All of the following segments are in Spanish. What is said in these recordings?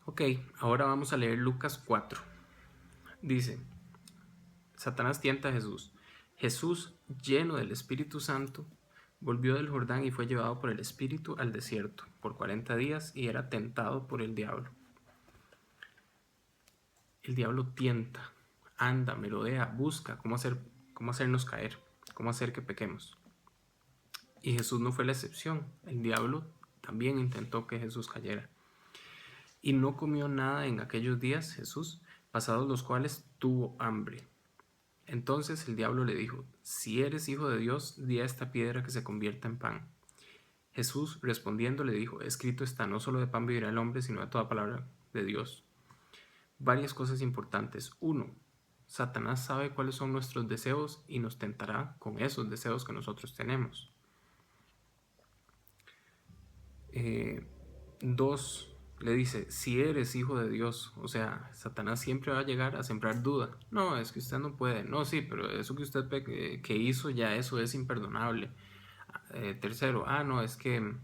Ok, ahora vamos a leer Lucas 4. Dice, Satanás tienta a Jesús. Jesús, lleno del Espíritu Santo, volvió del Jordán y fue llevado por el Espíritu al desierto por 40 días y era tentado por el diablo. El diablo tienta, anda, merodea, busca cómo hacernos caer, cómo hacer que pequemos. Y Jesús no fue la excepción. El diablo también intentó que Jesús cayera. Y no comió nada en aquellos días Jesús, pasados los cuales tuvo hambre. Entonces el diablo le dijo, si eres hijo de Dios, di a esta piedra que se convierta en pan. Jesús respondiendo le dijo, escrito está, no solo de pan vivirá el hombre, sino de toda palabra de Dios. Varias cosas importantes. 1. Satanás sabe cuáles son nuestros deseos y nos tentará con esos deseos que nosotros tenemos. 2. Le dice, si eres hijo de Dios, o sea, Satanás siempre va a llegar a sembrar duda. No, es que usted no puede. No, sí, pero eso que usted que hizo ya, eso es imperdonable. 3. No, es que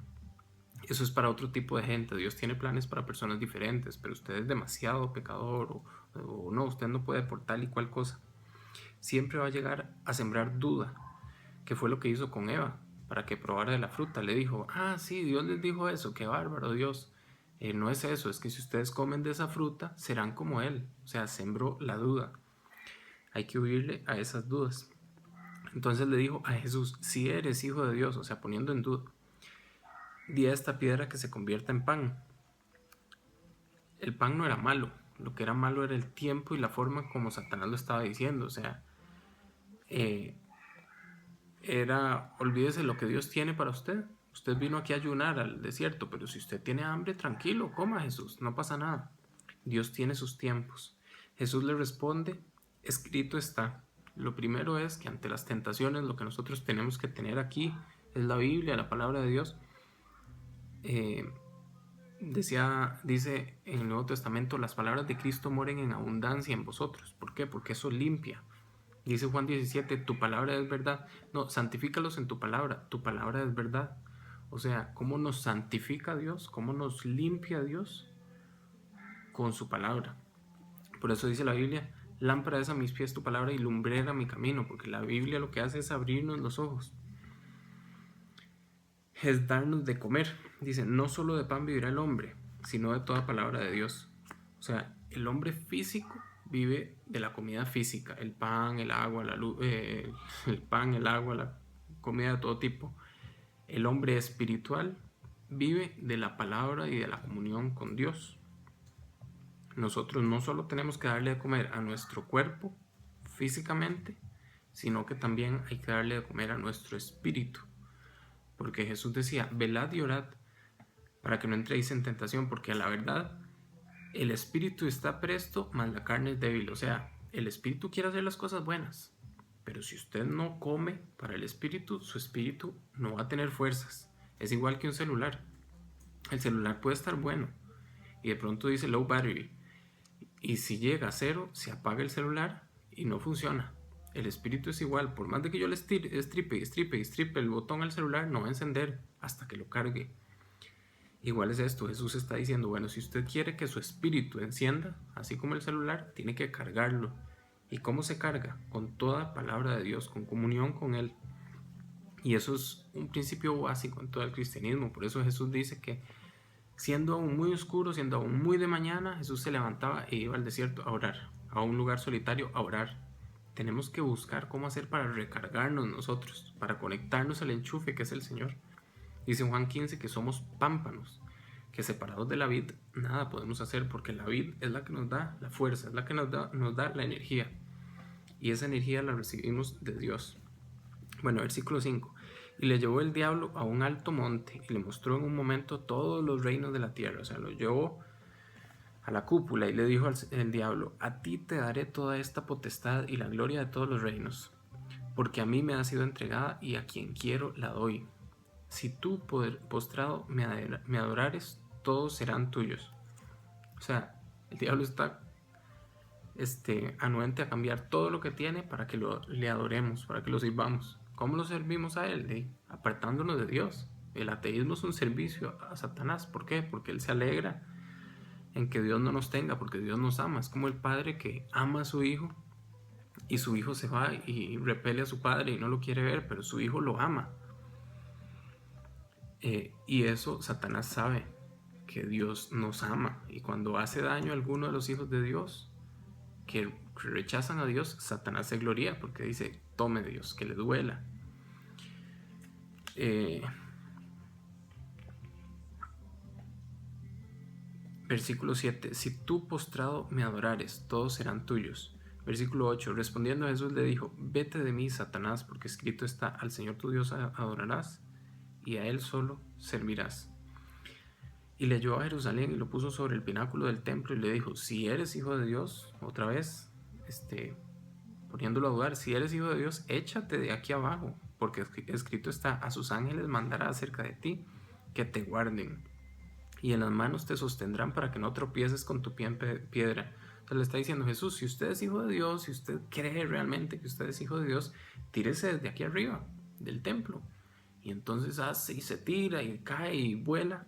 eso es para otro tipo de gente. Dios tiene planes para personas diferentes, pero usted es demasiado pecador o no, usted no puede por tal y cual cosa. Siempre va a llegar a sembrar duda, que fue lo que hizo con Eva, para que probara de la fruta. Le dijo, sí, Dios les dijo eso, qué bárbaro Dios. No es eso, es que si ustedes comen de esa fruta, serán como Él. O sea, sembró la duda. Hay que huirle a esas dudas. Entonces le dijo a Jesús, si eres hijo de Dios, o sea, poniendo en duda, di a esta piedra que se convierta en pan. El pan no era malo, lo que era malo era el tiempo y la forma como Satanás lo estaba diciendo. O sea, olvídese lo que Dios tiene para usted. Usted vino aquí a ayunar al desierto, pero si usted tiene hambre, tranquilo, coma Jesús, no pasa nada. Dios tiene sus tiempos. Jesús le responde, escrito está. Lo primero es que ante las tentaciones lo que nosotros tenemos que tener aquí es la Biblia, la palabra de Dios. Dice en el Nuevo Testamento, las palabras de Cristo mueren en abundancia en vosotros. ¿Por qué? Porque eso limpia. Dice Juan 17, tu palabra es verdad. No, santifícalos en tu palabra es verdad. O sea, ¿cómo nos santifica Dios? ¿Cómo nos limpia Dios? Con su palabra. Por eso dice la Biblia, lámpara es a mis pies tu palabra y lumbrera mi camino, porque la Biblia lo que hace es abrirnos los ojos. Es darnos de comer. Dice, no solo de pan vivirá el hombre, sino de toda palabra de Dios. O sea, el hombre físico vive de la comida física, el pan, el agua, la luz, el pan, el agua, la comida de todo tipo. El hombre espiritual vive de la palabra y de la comunión con Dios. Nosotros no solo tenemos que darle de comer a nuestro cuerpo físicamente, sino que también hay que darle de comer a nuestro espíritu. Porque Jesús decía, velad y orad para que no entréis en tentación, porque a la verdad el espíritu está presto, mas la carne es débil. O sea, el espíritu quiere hacer las cosas buenas, pero si usted no come para el espíritu, su espíritu no va a tener fuerzas. Es igual que un celular. El celular puede estar bueno y de pronto dice low battery, y si llega a cero, se apaga el celular y no funciona. El espíritu es igual, por más de que yo le estripe el botón al celular, no va a encender hasta que lo cargue. Igual es esto, Jesús está diciendo, bueno, si usted quiere que su espíritu encienda, así como el celular, tiene que cargarlo. ¿Y cómo se carga? Con toda palabra de Dios, con comunión con Él. Y eso es un principio básico en todo el cristianismo. Por eso Jesús dice que siendo aún muy oscuro, siendo aún muy de mañana, Jesús se levantaba e iba al desierto a orar, a un lugar solitario a orar. Tenemos que buscar cómo hacer para recargarnos nosotros, para conectarnos al enchufe que es el Señor. Dice en Juan 15 que somos pámpanos, que separados de la vid nada podemos hacer, porque la vid es la que nos da la fuerza, es la que nos da la energía, y esa energía la recibimos de Dios. Bueno, versículo 5. Y le llevó el diablo a un alto monte y le mostró en un momento todos los reinos de la tierra. O sea, lo llevó a la cúpula y le dijo al diablo, a ti te daré toda esta potestad y la gloria de todos los reinos, porque a mí me ha sido entregada y a quien quiero la doy. Si tú postrado me adorares, todos serán tuyos. O sea, el diablo está anuente a cambiar todo lo que tiene para que le adoremos, para que lo sirvamos. ¿Cómo lo servimos a él? Apartándonos de Dios. El ateísmo es un servicio a Satanás. ¿Por qué? Porque él se alegra en que Dios no nos tenga, porque Dios nos ama. Es como el padre que ama a su hijo y su hijo se va y repele a su padre y no lo quiere ver, pero su hijo lo ama. Y eso Satanás sabe, que Dios nos ama, y cuando hace daño a alguno de los hijos de Dios que rechazan a Dios, Satanás se gloria porque dice: tome Dios, que le duela. Versículo 7: si tú postrado me adorares, todos serán tuyos. Versículo 8: respondiendo Jesús le dijo: vete de mí, Satanás, porque escrito está: al Señor tu Dios adorarás y a Él solo servirás. Y le llevó a Jerusalén y lo puso sobre el pináculo del templo y le dijo: si eres hijo de Dios, otra vez, poniéndolo a dudar, si eres hijo de Dios, échate de aquí abajo, porque escrito está: a sus ángeles mandará acerca de ti, que te guarden, y en las manos te sostendrán para que no tropieces con tu pie en piedra. O sea, le está diciendo Jesús: si usted es hijo de Dios, si usted cree realmente que usted es hijo de Dios, tírese desde aquí arriba del templo. Y entonces hace y se tira y cae y vuela,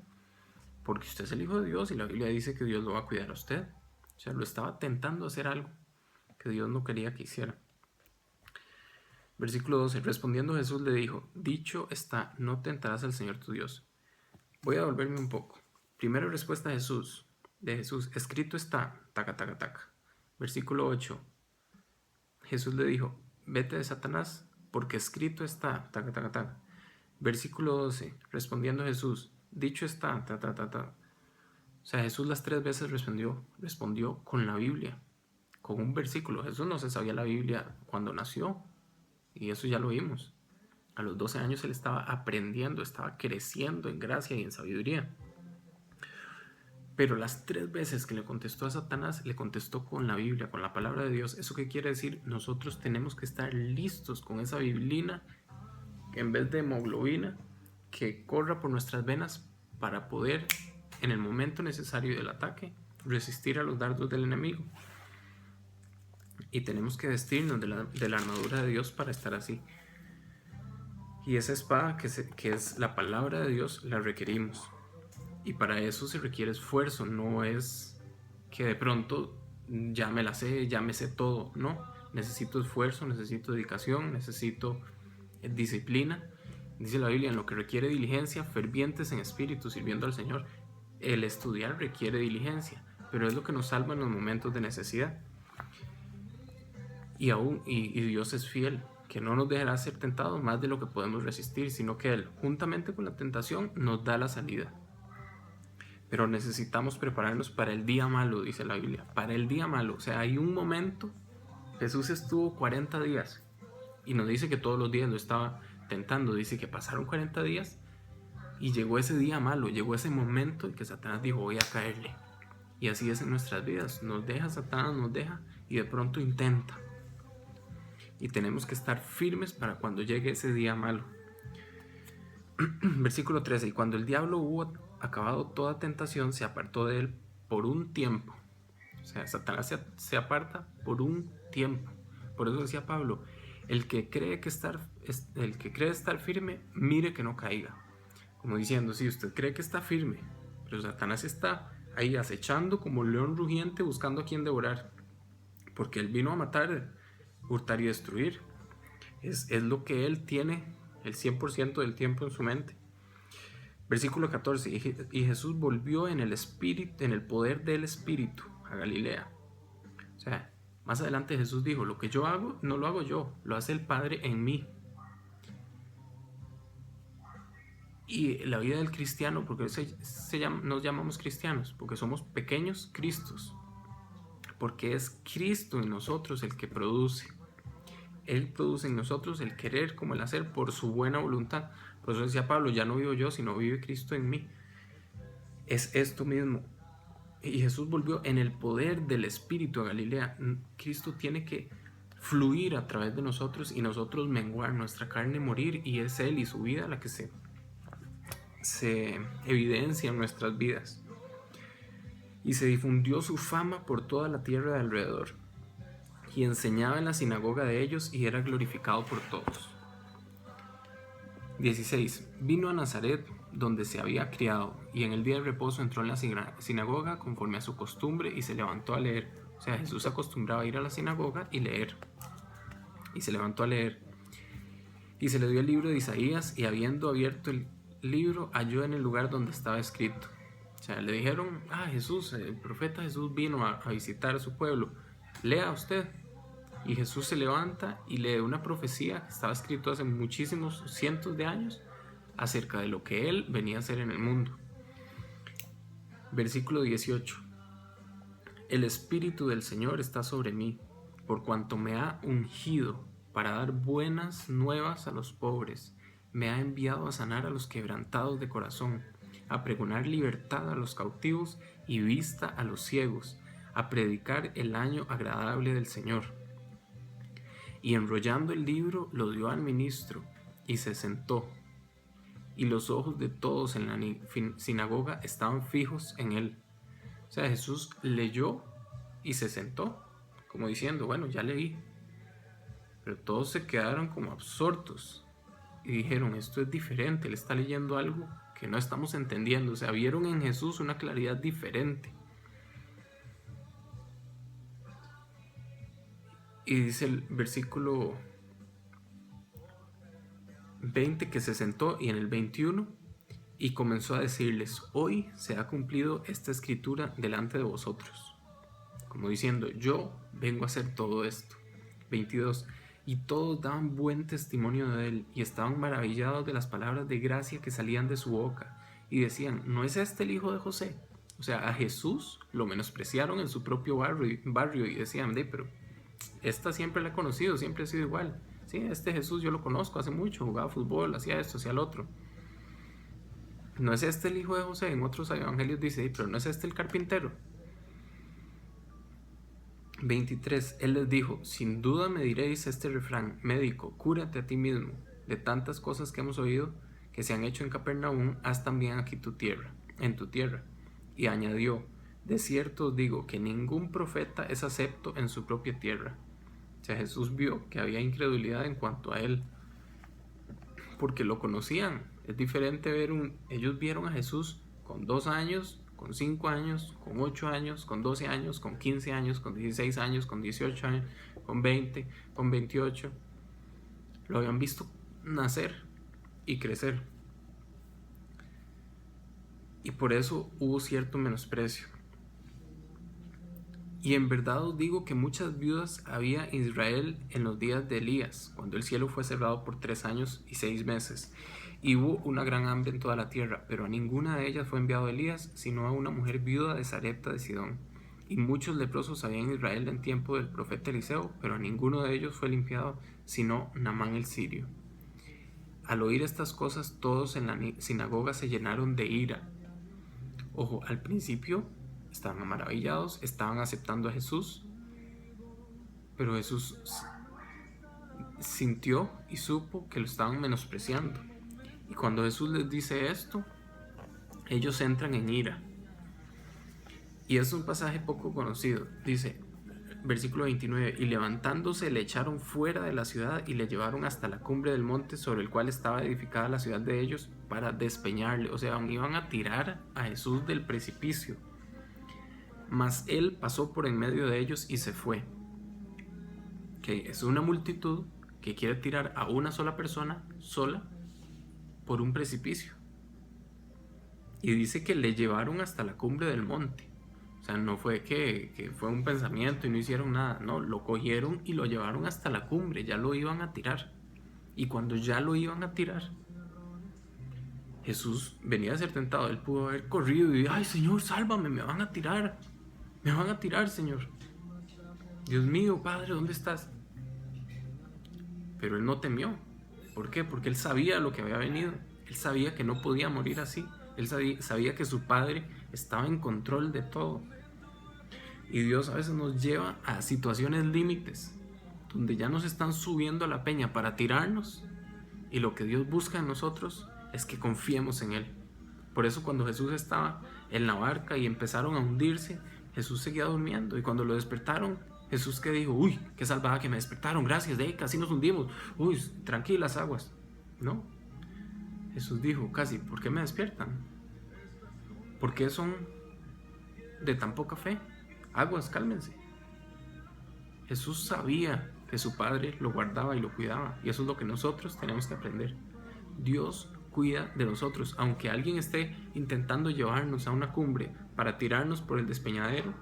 porque usted es el hijo de Dios y la Biblia dice que Dios lo va a cuidar a usted. O sea, lo estaba tentando a hacer algo que Dios no quería que hiciera. Versículo 12: respondiendo Jesús le dijo: dicho está, no tentarás al Señor tu Dios. Voy a devolverme un poco. Primera respuesta de Jesús: escrito está, taca, taca, taca. Versículo 8: Jesús le dijo: vete de Satanás, porque escrito está, taca, taca, taca. Versículo 12: respondiendo Jesús: dicho está, ta, ta, ta, ta. O sea, Jesús las 3 veces respondió con la Biblia, con un versículo. Jesús no se sabía la Biblia cuando nació, y eso ya lo vimos. A los 12 años él estaba aprendiendo, estaba creciendo en gracia y en sabiduría. Pero las 3 veces que le contestó a Satanás, le contestó con la Biblia, con la palabra de Dios. ¿Eso qué quiere decir? Nosotros tenemos que estar listos con esa biblina, en vez de hemoglobina, que corra por nuestras venas para poder, en el momento necesario del ataque, resistir a los dardos del enemigo. Y tenemos que vestirnos de la armadura de Dios para estar así. Y esa espada que es la palabra de Dios, la requerimos. Y para eso se requiere esfuerzo, no es que de pronto ya me la sé, ya me sé todo, no. Necesito esfuerzo, necesito dedicación, necesito disciplina. Dice la Biblia: en lo que requiere diligencia, fervientes en espíritu, sirviendo al Señor. El estudiar requiere diligencia, pero es lo que nos salva en los momentos de necesidad. Y Dios es fiel, que no nos dejará ser tentados más de lo que podemos resistir, sino que Él, juntamente con la tentación, nos da la salida. Pero necesitamos prepararnos para el día malo, dice la Biblia, para el día malo. O sea, hay un momento, Jesús estuvo 40 días y nos dice que todos los días lo estaba tentando. Dice que pasaron 40 días y llegó ese día malo, llegó ese momento en que Satanás dijo: voy a caerle. Y así es en nuestras vidas, nos deja Satanás, nos deja y de pronto intenta. Y tenemos que estar firmes para cuando llegue ese día malo. Versículo 13: y cuando el diablo hubo acabado toda tentación, se apartó de él por un tiempo. O sea, Satanás se aparta por un tiempo. Por eso decía Pablo: el que cree estar firme, mire que no caiga. Como diciendo, si usted cree que está firme, pero Satanás está ahí acechando como león rugiente, buscando a quien devorar, porque él vino a matar, hurtar y destruir. Es lo que él tiene el 100% del tiempo en su mente. Versículo 14: y Jesús volvió en el poder del Espíritu a Galilea. O sea, más adelante Jesús dijo: lo que yo hago, no lo hago yo, lo hace el Padre en mí. Y la vida del cristiano, porque nos llamamos cristianos, porque somos pequeños Cristos, porque es Cristo en nosotros el que produce. Él produce en nosotros el querer como el hacer por su buena voluntad. Por eso decía Pablo: ya no vivo yo, sino vive Cristo en mí. Es esto mismo. Y Jesús volvió en el poder del Espíritu a Galilea. Cristo tiene que fluir a través de nosotros y nosotros menguar, nuestra carne morir, y es Él y su vida la que se evidencia en nuestras vidas. Y se difundió su fama por toda la tierra de alrededor, y enseñaba en la sinagoga de ellos y era glorificado por todos. 16: vino a Nazaret, donde se había criado, y en el día de reposo entró en la sinagoga conforme a su costumbre y se levantó a leer. O sea, Jesús acostumbraba a ir a la sinagoga y leer. Y se levantó a leer. Y se le dio el libro de Isaías, y habiendo abierto el libro, halló en el lugar donde estaba escrito. O sea, le dijeron: Jesús, el profeta Jesús vino a visitar a su pueblo. Lea usted. Y Jesús se levanta y lee una profecía que estaba escrito hace muchísimos cientos de años acerca de lo que él venía a hacer en el mundo. Versículo 18. El Espíritu del Señor está sobre mí, por cuanto me ha ungido para dar buenas nuevas a los pobres. Me ha enviado a sanar a los quebrantados de corazón, a pregonar libertad a los cautivos y vista a los ciegos, a predicar el año agradable del Señor. Y enrollando el libro lo dio al ministro y se sentó. Y los ojos de todos en la sinagoga estaban fijos en él. O sea, Jesús leyó y se sentó, como diciendo: bueno, ya leí. Pero todos se quedaron como absortos y dijeron: esto es diferente, él está leyendo algo que no estamos entendiendo. O sea, vieron en Jesús una claridad diferente. Y dice el versículo 20 que se sentó, y en el 21, y comenzó a decirles: hoy se ha cumplido esta escritura delante de vosotros. Como diciendo: yo vengo a hacer todo esto. 22. Y todos daban buen testimonio de él, y estaban maravillados de las palabras de gracia que salían de su boca, y decían: ¿no es este el hijo de José? O sea, a Jesús lo menospreciaron en su propio barrio y decían: pero esta siempre la he conocido, siempre ha sido igual. Sí, este Jesús yo lo conozco hace mucho, jugaba fútbol, hacía esto, hacía lo otro. ¿No es este el hijo de José? En otros evangelios dice: pero ¿no es este el carpintero? 23. Él les dijo: sin duda me diréis este refrán: médico, cúrate a ti mismo. De tantas cosas que hemos oído que se han hecho en Capernaum, haz también aquí en tu tierra. Y añadió: de cierto os digo que ningún profeta es acepto en su propia tierra. O sea, Jesús vio que había incredulidad en cuanto a él, porque lo conocían. Es diferente ellos vieron a Jesús con 2 años, con 5 años, con 8 años, con 12 años, con 15 años, con 16 años, con 18 años, con 20, con 28. Lo habían visto nacer y crecer. Y por eso hubo cierto menosprecio. Y en verdad os digo que muchas viudas había en Israel en los días de Elías, cuando el cielo fue cerrado por 3 años y 6 meses, y hubo una gran hambre en toda la tierra, pero a ninguna de ellas fue enviado Elías, sino a una mujer viuda de Sarepta de Sidón. Y muchos leprosos había en Israel en tiempo del profeta Eliseo, pero a ninguno de ellos fue limpiado, sino Naamán el sirio. Al oír estas cosas, todos en la sinagoga se llenaron de ira. Ojo, al principio estaban maravillados, estaban aceptando a Jesús, pero Jesús sintió y supo que lo estaban menospreciando. Y cuando Jesús les dice esto, ellos entran en ira. Y es un pasaje poco conocido. Dice, versículo 29, y levantándose le echaron fuera de la ciudad y le llevaron hasta la cumbre del monte sobre el cual estaba edificada la ciudad de ellos para despeñarle. O sea, iban a tirar a Jesús del precipicio. Mas él pasó por en medio de ellos y se fue. Que es una multitud que quiere tirar a una sola persona sola por un precipicio. Y dice que le llevaron hasta la cumbre del monte. O sea, no fue que fue un pensamiento y no hicieron nada. No, lo cogieron y lo llevaron hasta la cumbre. Ya lo iban a tirar. Y cuando ya lo iban a tirar, Jesús venía a ser tentado. Él pudo haber corrido y: ay, Señor, sálvame, me van a tirar. Me van a tirar, Señor. Dios mío, Padre, ¿dónde estás? Pero él no temió. ¿Por qué? Porque él sabía lo que había venido. Él sabía que no podía morir así. Él sabía que su Padre estaba en control de todo. Y Dios a veces nos lleva a situaciones límites, donde ya nos están subiendo a la peña para tirarnos. Y lo que Dios busca en nosotros es que confiemos en Él. Por eso cuando Jesús estaba en la barca y empezaron a hundirse, Jesús seguía durmiendo. Y cuando lo despertaron, Jesús que dijo: uy, qué salvada que me despertaron, gracias, casi nos hundimos. Uy, tranquilas aguas. No. Jesús dijo casi, ¿por qué me despiertan? ¿Por qué son de tan poca fe? Aguas, cálmense. Jesús sabía que su Padre lo guardaba y lo cuidaba, y eso es lo que nosotros tenemos que aprender. Dios cuida de nosotros, aunque alguien esté intentando llevarnos a una cumbre para tirarnos por el despeñadero.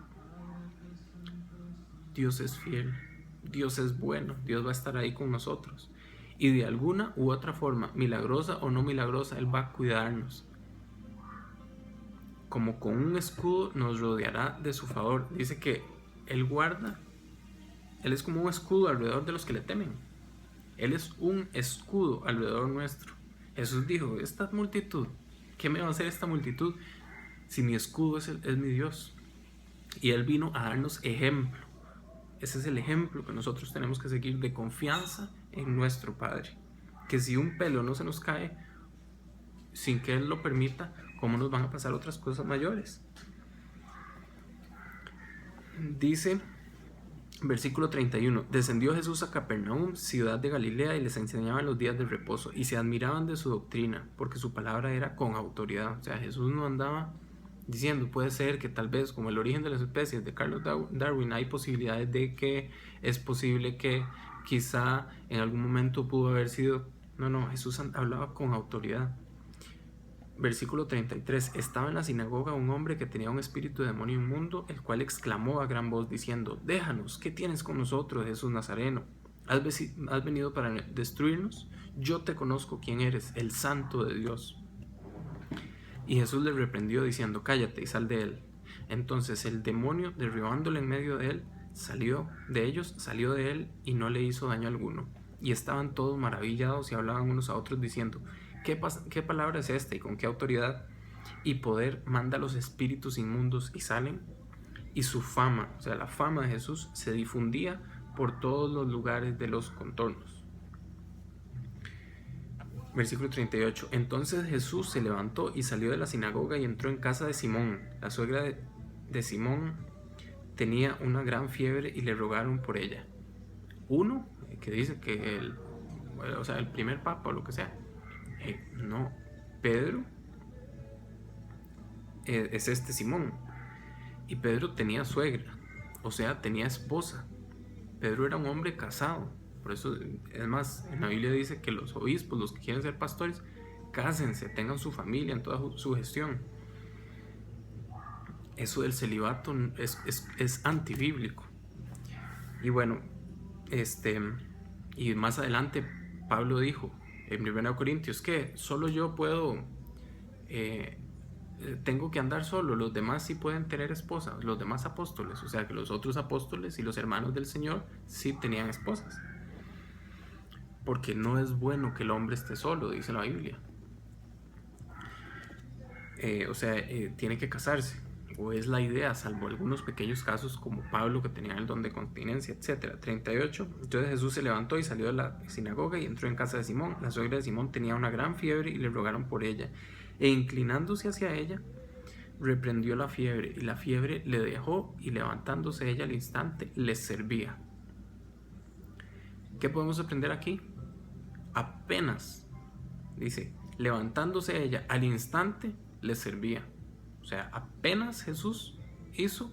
Dios es fiel, Dios es bueno, Dios va a estar ahí con nosotros, y de alguna u otra forma, milagrosa o no milagrosa, Él va a cuidarnos. Como con un escudo nos rodeará de su favor. Dice que Él guarda, Él es como un escudo alrededor de los que le temen. Él es un escudo alrededor nuestro. Jesús dijo, esta multitud, ¿qué me va a hacer esta multitud si mi escudo es mi Dios? Y Él vino a darnos ejemplo. Ese es el ejemplo que nosotros tenemos que seguir, de confianza en nuestro Padre. Que si un pelo no se nos cae sin que Él lo permita, ¿cómo nos van a pasar otras cosas mayores? Dice, versículo 31, descendió Jesús a Capernaum, ciudad de Galilea, y les enseñaba en los días de reposo, y se admiraban de su doctrina, porque su palabra era con autoridad. O sea, Jesús no andaba diciendo, puede ser que tal vez, como el origen de las especies de Carlos Darwin, hay posibilidades de que es posible que quizá en algún momento pudo haber sido. No, Jesús hablaba con autoridad. Versículo 33, estaba en la sinagoga un hombre que tenía un espíritu de demonio inmundo, el cual exclamó a gran voz diciendo, déjanos, ¿qué tienes con nosotros, Jesús Nazareno? ¿Has venido para destruirnos? Yo te conozco quién eres, el Santo de Dios. Y Jesús le reprendió diciendo, cállate y sal de él. Entonces el demonio, derribándole en medio de él, salió de él y no le hizo daño alguno. Y estaban todos maravillados y hablaban unos a otros diciendo, ¿qué palabra es esta y con qué autoridad y poder manda los espíritus inmundos y salen? Y su fama, o sea, la fama de Jesús se difundía por todos los lugares de los contornos. Versículo 38. Entonces Jesús se levantó y salió de la sinagoga y entró en casa de Simón. La suegra de Simón tenía una gran fiebre y le rogaron por ella. Uno que dice que el primer papa o lo que sea. No, Pedro es Simón. Y Pedro tenía suegra, o sea, tenía esposa. Pedro era un hombre casado. Por eso, es más, en la Biblia dice que los obispos, los que quieren ser pastores, cásense, tengan su familia en toda su gestión. Eso del celibato es antibíblico. Y bueno, y más adelante Pablo dijo en 1 Corintios que solo yo puedo, tengo que andar solo, los demás sí pueden tener esposas, los demás apóstoles, o sea que los otros apóstoles y los hermanos del Señor sí tenían esposas. Porque no es bueno que el hombre esté solo, dice la Biblia. Tiene que casarse, o es la idea, salvo algunos pequeños casos como Pablo que tenía el don de continencia, etc. 38. Entonces Jesús se levantó y salió de la sinagoga y entró en casa de Simón. La suegra de Simón tenía una gran fiebre y le rogaron por ella. E inclinándose hacia ella, reprendió la fiebre, y la fiebre le dejó, y levantándose ella al instante, les servía. ¿Qué podemos aprender aquí? Apenas, dice, levantándose ella al instante, les servía. O sea, apenas Jesús hizo,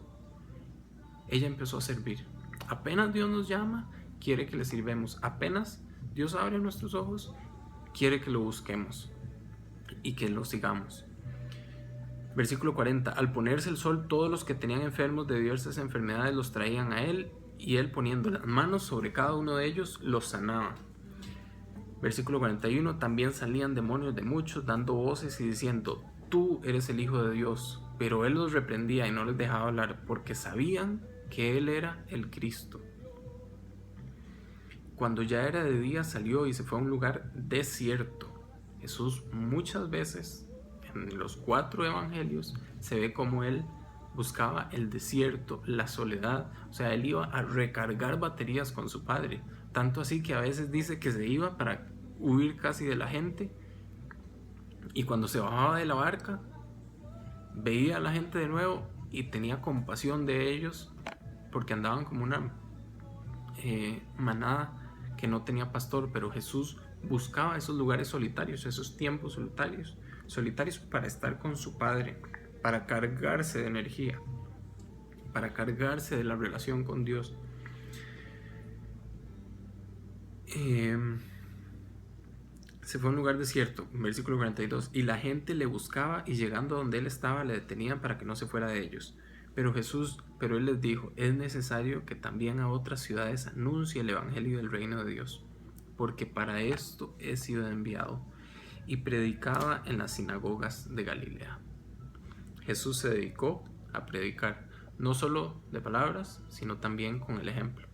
ella empezó a servir. Apenas Dios nos llama, quiere que le sirvemos. Apenas Dios abre nuestros ojos, quiere que lo busquemos y que lo sigamos. Versículo 40. Al ponerse el sol, todos los que tenían enfermos de diversas enfermedades los traían a él, y él, poniendo las manos sobre cada uno de ellos, los sanaba. Versículo 41. También salían demonios de muchos, dando voces y diciendo, tú eres el Hijo de Dios. Pero él los reprendía y no les dejaba hablar, porque sabían que él era el Cristo. Cuando ya era de día, salió y se fue a un lugar desierto. Jesús muchas veces, en los 4 evangelios, se ve como él buscaba el desierto, la soledad. O sea, él iba a recargar baterías con su Padre. Tanto así que a veces dice que se iba para huir casi de la gente. Y cuando se bajaba de la barca, veía a la gente de nuevo y tenía compasión de ellos, porque andaban como una manada que no tenía pastor. Pero Jesús buscaba esos lugares solitarios, esos tiempos solitarios para estar con su Padre, para cargarse de energía, para cargarse de la relación con Dios. Se fue a un lugar desierto, versículo 42, y la gente le buscaba y llegando a donde él estaba le detenían para que no se fuera de ellos. Pero él les dijo, es necesario que también a otras ciudades anuncie el evangelio del reino de Dios, porque para esto he sido enviado. Y predicaba en las sinagogas de Galilea. Jesús se dedicó a predicar, no solo de palabras, sino también con el ejemplo.